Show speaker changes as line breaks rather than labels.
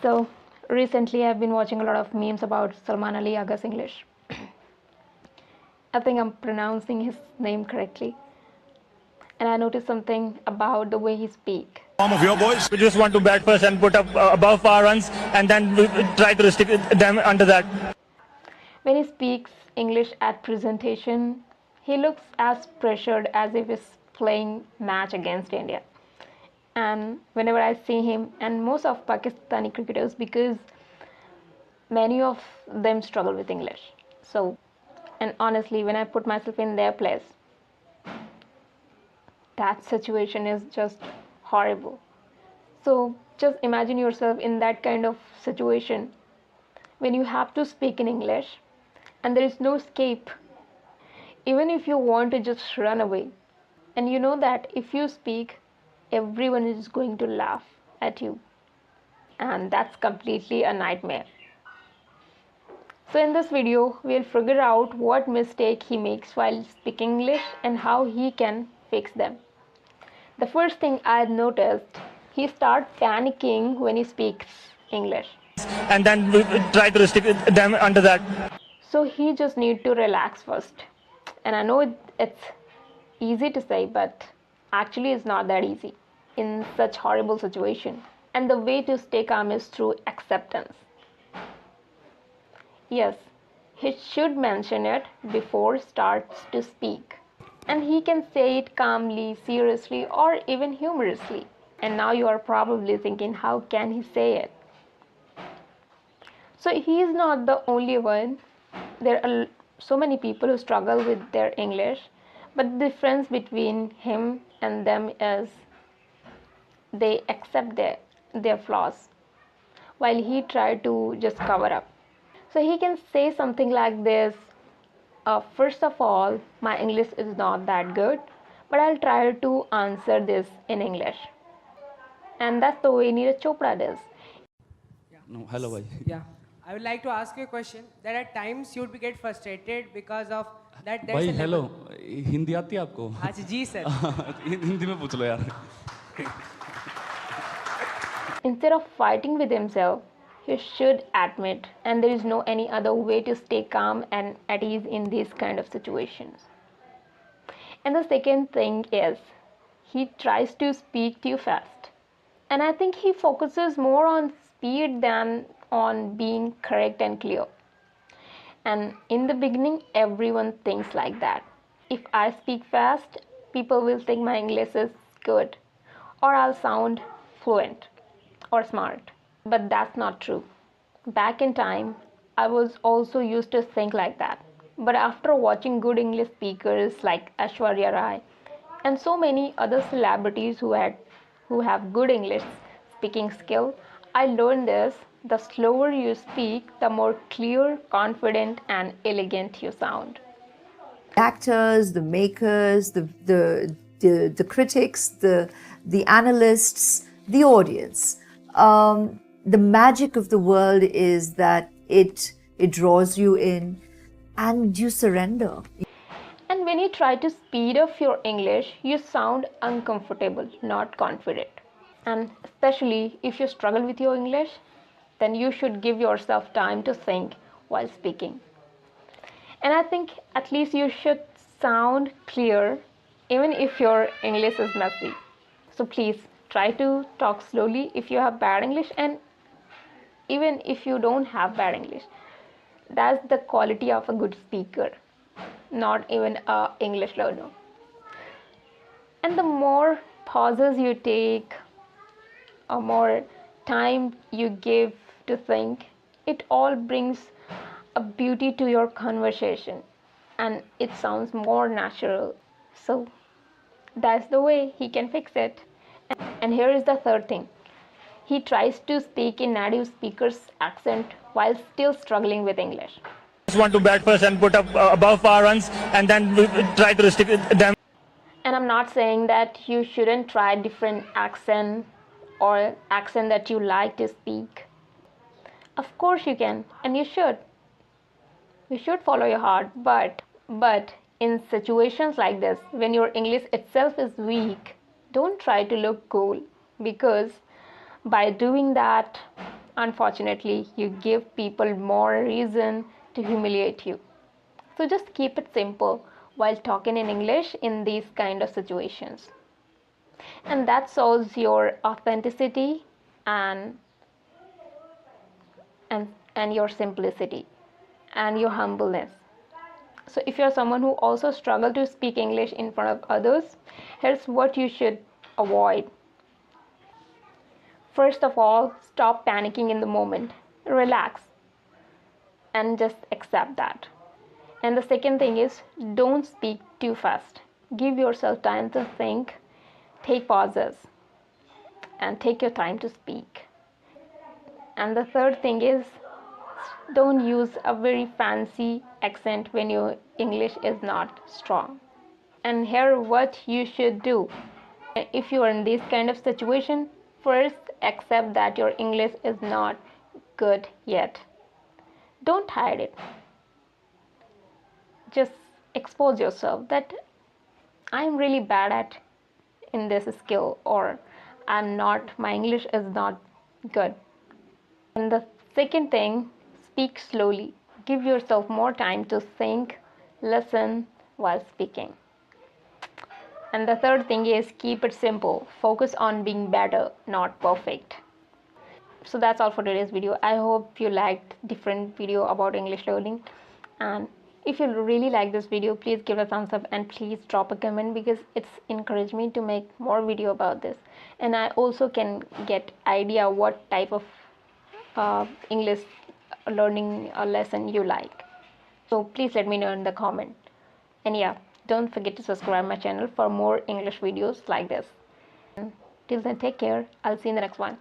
So recently I've been watching a lot of memes about Salman Ali Aga's English. I think I'm pronouncing his name correctly. And I noticed something about the way he speaks.
Form of your boys. We just want to bat first and put up above our runs, and then we try to restrict them under that.
When he speaks English at presentation, he looks as pressured as if he's playing match against India. And whenever I see him, and most of Pakistani cricketers, because many of them struggle with English. So, and honestly, when I put myself in their place, that situation is just horrible. So just imagine yourself in that kind of situation when you have to speak in English and there is no escape. Even if you want to just run away, and you know that if you speak, everyone is going to laugh at you, and that's completely a nightmare. So in this video, we'll figure out what mistake he makes while speaking English and how he can fix them. The first thing I noticed, he starts panicking when he speaks English.
And then we try to restrict them under that.
So he just needs to relax first. And I know it's easy to say, but actually it's not that easy in such horrible situation. And the way to stay calm is through acceptance. Yes, he should mention it before starts to speak. And he can say it calmly, seriously, or even humorously. And now you are probably thinking, how can he say it? So he is not the only one. There are so many people who struggle with their English, but the difference between him and them is they accept their flaws, while he tried to just cover up. So he can say something like this: first of all, my English is not that good, but I'll try to answer this in English. And that's the way Neeraj Chopra does.
No, hello, bhai.
Yeah, I would like to ask you a question. That at times you would get frustrated because of that. There's
भाई
a
hello
level.
Hindi आती है आपको
अच्छा जी sir.
Hindi में पूछ लो यार
Instead of fighting with himself, he should admit, and there is no any other way to stay calm and at ease in these kind of situations. And the second thing is, he tries to speak too fast. And I think he focuses more on speed than on being correct and clear. And in the beginning, everyone thinks like that. If I speak fast, people will think my English is good, or I'll sound fluent or smart. But that's not true. Back in time, I was also used to think like that. But after watching good English speakers like Aishwarya Rai and so many other celebrities who have good English speaking skill, I learned this: the slower you speak, the more clear, confident, and elegant you sound.
Actors, the makers, the critics, the analysts, the audience. The magic of the world is that it draws you in and you surrender.
And when you try to speed up your English, you sound uncomfortable, not confident. And especially if you struggle with your English, then you should give yourself time to think while speaking. And I think at least you should sound clear even if your English is messy. So please try to talk slowly if you have bad English, and even if you don't have bad English. That's the quality of a good speaker, not even an English learner. And the more pauses you take, or more time you give to think, it all brings a beauty to your conversation and it sounds more natural. So that's the way he can fix it. And here is the third thing: he tries to speak in native speaker's accent while still struggling with English.
Just want to bat first and put up above our runs, and then we try to restrict them.
And I'm not saying that you shouldn't try different accent or accent that you like to speak. Of course you can, and you should. You should follow your heart, but in situations like this, when your English itself is weak, don't try to look cool, because by doing that, unfortunately, you give people more reason to humiliate you. So just keep it simple while talking in English in these kind of situations. And that shows your authenticity and and your simplicity and your humbleness. So if you're someone who also struggle to speak English in front of others, here's what you should avoid. First of all, stop panicking in the moment. Relax and just accept that. And the second thing is, don't speak too fast. Give yourself time to think, take pauses, and take your time to speak. And the third thing is, don't use a very fancy accent when your English is not strong. And here what you should do. If you are in this kind of situation, first accept that your English is not good yet. Don't hide it. Just expose yourself that I'm really bad at in this skill, or my English is not good. And the second thing, speak slowly. Give yourself more time to think, listen while speaking. And the third thing is, keep it simple. Focus on being better, not perfect. So that's all for today's video. I hope you liked different video about English learning. And if you really like this video, please give a thumbs up and please drop a comment, because it's encouraged me to make more video about this. And I also can get idea what type of English learning lesson you like. So please let me know in the comment. And yeah, don't forget to subscribe my channel for more English videos like this. And till then, take care. I'll see you in the next one.